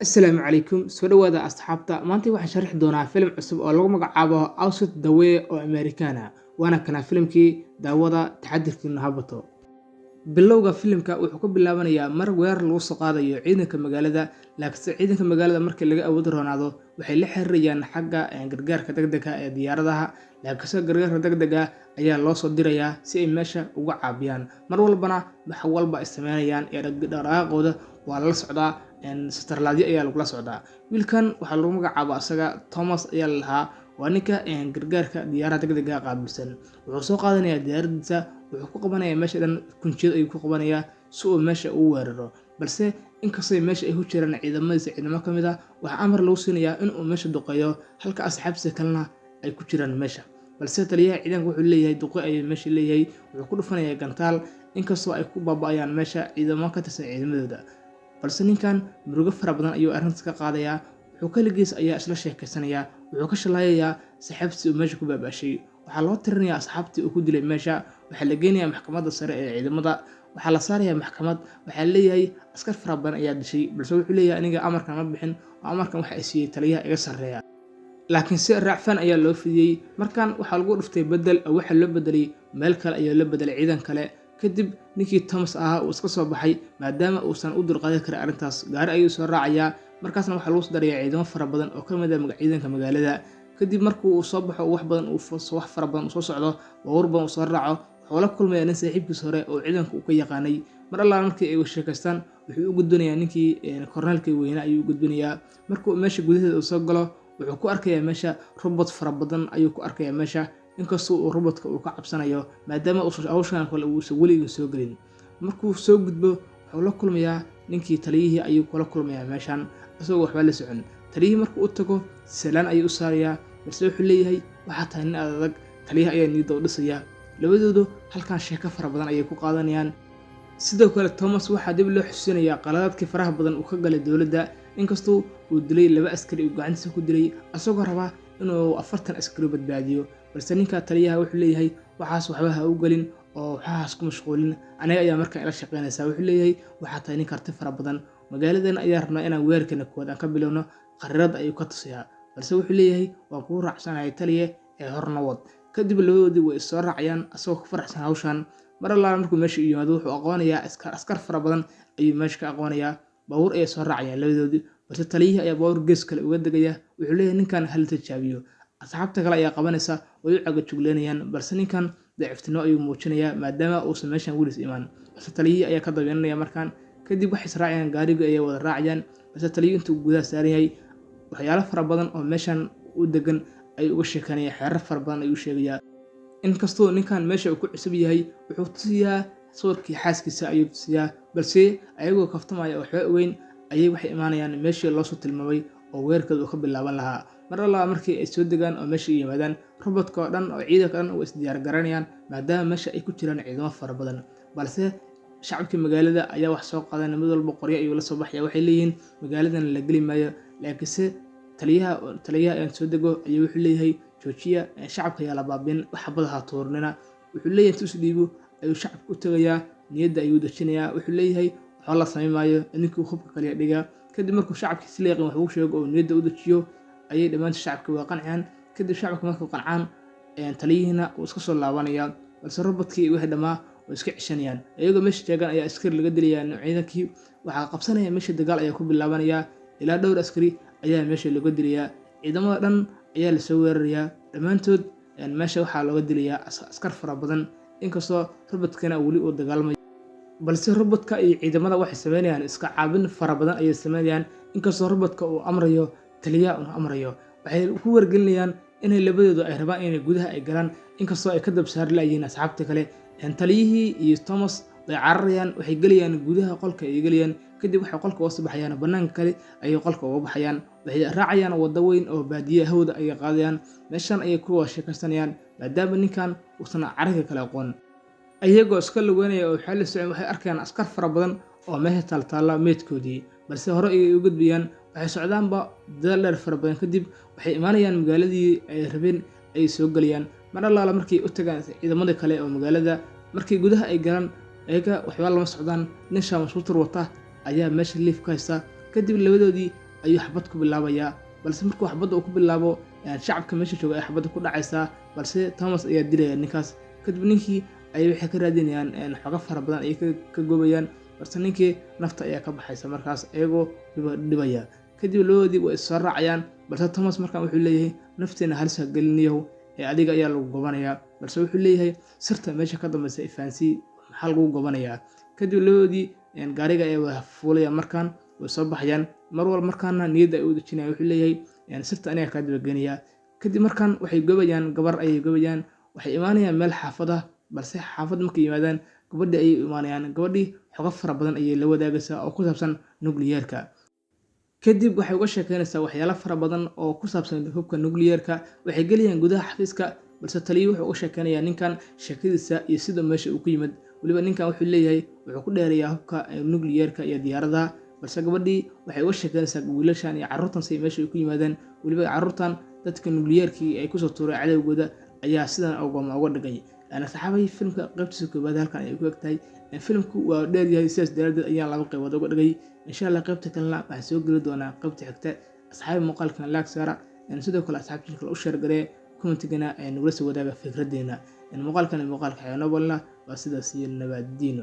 Asalaamu calaykum soo dhawaada asxaabta maanta waxaan sharxi doonaa filim cusub oo lagu magacaabo Out the Way oo Amerikaan ah waana kana filimkii daawada taxadirkiina habato bilowga filimka wuxuu ku bilaabanayaa mar weerar lagu soo qaadayo ciidanka magaalada laakiin ciidanka magaalada markii laga awood roonaado waxay la xiriirayaan xagga gargaarka degdega ee diyaaradaha laakiin gargaarka degdega ayaa loo soo dirayaa si ay meesha uga caabiyaan mar walbana wax walba ay sameynayaan ee dhaqdhaqaaqooda waa la socdaa satellite ayaa lagu la socdaa wiilkan waxaa lagu magacaabaa asaga Thomas ayaa la lahaa waa ninka gargaarka diyaarada degdega qaabilsan wuxuu soo qaadanayaa diyaaradiisa wuxuu ku qabanayaa meesha dhan kunjiyad ayuu ku qabanayaa si uu meesha u weeraro balse inkastoo meesha ay ku jiraan ciidamo ka mid ah waxa amar lagu siinayaa in uu meesha duqeeyo halka asxaabtiisa kalena ay ku jiraan meesha balse taliyaha ciidanka wuxuu leeyahay duqe ay meesha leeyahay wuxuu ku dhufanayaa gantaal inkastoo ay ku baaba'ayaan meesha ciidamo ka tirsan ciidamadooda balse ninkan murugo fara badan ayuu arrintaas ka qaadayaa wuxuu kaligiis ayaa isla sheekaysanayaa wuxuu ka shalayayaa saxaabtii uu meesha ku baabashay waxaa loo tirinayaa asxaabtii uu ku dilay meesha waxaa la geynayaa maxkamadda sare ee ciidamada waxaa la saarayaa maxkamad waxaa leeyahay askar fara badan ayaa dishay balse wuxuu leeyahay aniga amarkan ma bixin oo amarkan waxa ay siiyay taliyaha iga sarreeya laakiin si raacfan ayaa loo fidiyey markan waxaa lagu dhuftay bedel oo waxa loo bedelay meel kale ayaa loo bedelay ciidan kale kadib ninkii Thomas ahaa uu iska soo baxay maadaama uusan u dulqaadan karin arrintaas gaari ayuu soo raacayaa markaasna waxaa lagu darayaa ciidamo fara badan oo ka mid ah ciidanka magaalada kadib markuu uu soo baxo wax fara badan soo socdo baabuur badan soo raaco wuxuu la kulmayaa nin saaxiibkiis hore oo ciidanka uu ka yaqaanay mar alla markii ay sheekaystaan wuxuu u gudbinayaa ninkii korneelkii weynaa ayuu u gudbinayaa markuu meesha gudaheeda soo galo wuxuu ku arkayaa meesha robot fara badan ayuu ku arkayaa meesha inkastoo uu robotka uu ka cabsanayo maadaama uu hawshan kale uu weligiis soo galin markuu soo gudbo wuxuu la kulmayaa ninkii taliyihii ayuu kula kulmayaa meeshan isagoo waxba la socon taliyihii markuu u tago salaan ayuu u saarayaa balse wuxuu leeyahay waxaa tahay nin adag taliyaha ayaa niyadda u dhisaya labadoodu halkan sheeko fara badan ayay ku qaadanayaan sidoo kale Thomas waxaa dib loo xusuusinayaa qaladaadkii faraha badan uu ka galay dowladda inkastoo uu dilay 2 askari oo gacantiisa ku dilay asagoo raba inuu 40 askari badbaadiyo balse ninka taliyaha wuxuu leeyahay waxaas waxba ha u galin oo waxaas ku mashquulin aniga ayaa markaa ila shaqeynaysaa wuxuu leeyahay waxaa tahay nin karti fara badan magaaladan ayaa rabnaa inaan weerarkana kood aan ka bilowno qariirada ayuu ka tusiyaa balse wuxuu leeyahay waan ku raacsanahay taliye ee horna wad kadib labadoodii way soo raacayaan asagoo ku faraxsan hawshan mar alla markuu meesha yimaado wuxuu aqoonayaa askar fara badan ayuu meesha ka aqoonayaa baabuur ay soo raacayaan labadoodii balse taliyihii ayaa baabuur gees kale uga degaya wuxuu leeyahay ninkan hal tijaabiyo asxaabta kale ayaa qabanaysa way u caga jugleynayaan balse ninkan daciiftino ayuu muujinayaa maadaama uusan meeshan wiilis imaan balse taliyihii ayaa ka dabeynaya markan kadib waxay israacayaan gaariga ayay wada raacayaan balse taliyihii intuu gudaha saaran yahay waxyaalo fara badan oo meeshan u degan ayuu uga sheekanaya xeerar fara badan ayuu sheegayaa inkastoo ninkan meesha uu ku cusub yahay wuxuu tusiyaa sawirkii xaaskiisa ayuu tusiyaa balse ayagoo kaftamaya oo waxba ogeyn ayay waxay imaanayaan meeshii loo soo tilmaamay oo weerarkooda uu ka bilaaban lahaa mar alla markii ay soo degaan oo meesha yimaadaan robotka oo dhan oo ciidanka dhan way isdiyaar garanayaan maadaama meesha ay ku jiraan ciidamo fara badan balse shacabkii magaalada ayaa wax soo qaadanaya mid walba qoryo ayuu la soo baxaya waxay leeyihiin magaaladan la geli maayo laakiinse taliyaha aan soo dego ayuu wuxuu leeyahay joojiya shacabka ayaa la baabin wax badaha tuurnina wuxuu leeyahay intuu is dhiibo ayuu shacabka u tagayaa niyadda ayuu dejinayaa wuxuu leeyahay waxba la samayn maayo ninkii hubka kaliya dhiga kadib markuu shacabkii si leeqin wax uu sheego oo niyadda u dejiyo ayay dhammaantood shacabka waa qanciyaan kadib shacabka markuu qancaan taliyihiina uu iska soo laabanayaa balse robotkii wixii dhammaa way iska cishanayaan iyagoo meesha taagan ayaa askari laga dilayaa ciidankii waxaa qabsanaya meesha dagaal ayaa ku bilaabanayaa ilaa dhowr askari ayaa meesha laga dilayaa ciidamada dhan ayaa la soo weerarayaa dhammaantood meesha waxaa looga dilayaa askar fara badan inkastoo robotkana weli uu dagaalamayo balse robotka iyo ciidamada waxay sameynayaan iska caabin fara badan ayay sameynayaan inkastoo robotka uu amrayo taliyaha uu amrayo waxay ku wargelinayaan inay labadoodu ay rabaan inay gudaha ay galaan inkastoo ay ka dab saari laayeen asxaabta kale taliyihii iyo Thomas way cararayaan waxay galayaan gudaha qolka ay galayaan kadib waxay qolka uga soo baxayaan banaanka kale ayay qolka uga baxayaan waxay raacayaan wada weyn oo baadiye hawada ay qaadayaan meeshan ayay ku wada sheekaysanayaan maadaama ninkan uusan caraga kale aqoon ayagoo iska lugeynaya oo xal socon waxay arkayaan askar fara badan oo meesha taltaala meedkoodii balse hore ay u gudbiyaan waxay socdaanba dadaal dheer fara badan kadib waxay imaanayaan magaaladii ay rabeen ay soo galayaan mar alla markii u tagaan ciidamada kale oo magaalada markii gudaha ay galaan ayaga waxba lama socdaan nin shaamasuutur wata ayaa meesha liif ka haysta kadib labadoodii ayuu xabad ku bilaabayaa, balse markuu xabadda uu ku bilaabo shacabka meesha jooga ay xabadda ku dhacaysaa, balse Thomas ayaa dilaya ninkaas. Kadib ninkii ayay waxay ka raadinayaan xogo fara badan ayay ka goobayaan, balse ninkii nafta ayaa ka baxaysa markaas iyagoo dhibaya. Kadib labadoodii way is soo raacayaan, balse Thomas markaan wuxuu leeyahay nafteena halis ha gelinayow adiga ayaa lagu gobanayaa, balse wuxuu leeyahay sirta meesha ka dambaysa ifaansii maxaa lagu gobanayaa. Kadib labadoodii gaariga ay wada fuulayaan, markaan way soo baxayaan, mar walba markaana niyadda ay u dejinayaan, wuxuu leeyahay sirta aniga kaa dabageenaya. Kadib markaan waxay gobayaan gabar ayay gobayaan, waxay imaanayaan meel xaafad ah, balse xaafad markay yimaadaan gabadhii ayay imaanayaan. Gabadhii xogo fara badan ayay la wadaagaysaa oo ku saabsan nukliyeerka. Kadib waxay uga sheekeynaysaa waxyaalo fara badan oo ku saabsan hubka nukliyeerka. Waxay gelayaan gudaha xafiiska, balse taliyuhu wuxuu uga sheekeynayaa ninkan sheekadiisa iyo sida meesha uu ku yimid. Waliba ninkan wuxuu leeyahay wuxuu ku dheereeyaa hubka nukliyeerka iyo diyaaradaha, balse gabadhii waxay uga sheekeynaysaa wiilashan iyo carruurtan si meesha ku yimaadeen. Waliba carruurtan dadka nukliyeerkii ay kusoo tuuray cadawgooda ayaa sidan uga dhigay. Saxaabay filmka qaybtiisa koobaad halkan ay ku egtahay. Filmku waa dheer yahay, sidaas daraadeed ayaan laba qaybood uga dhigay. Insha Allah qaybta kalena waxaan soo geli doonaa qaybta xigta. Asxaabay muuqaalkan like saara, sidoo kale asxaabta kale u share garee, commentigana nagula soo wadaaga fikradeena. Muuqaalkan muuqaalka xayawaan walna waa sidaas iyo nabadiino.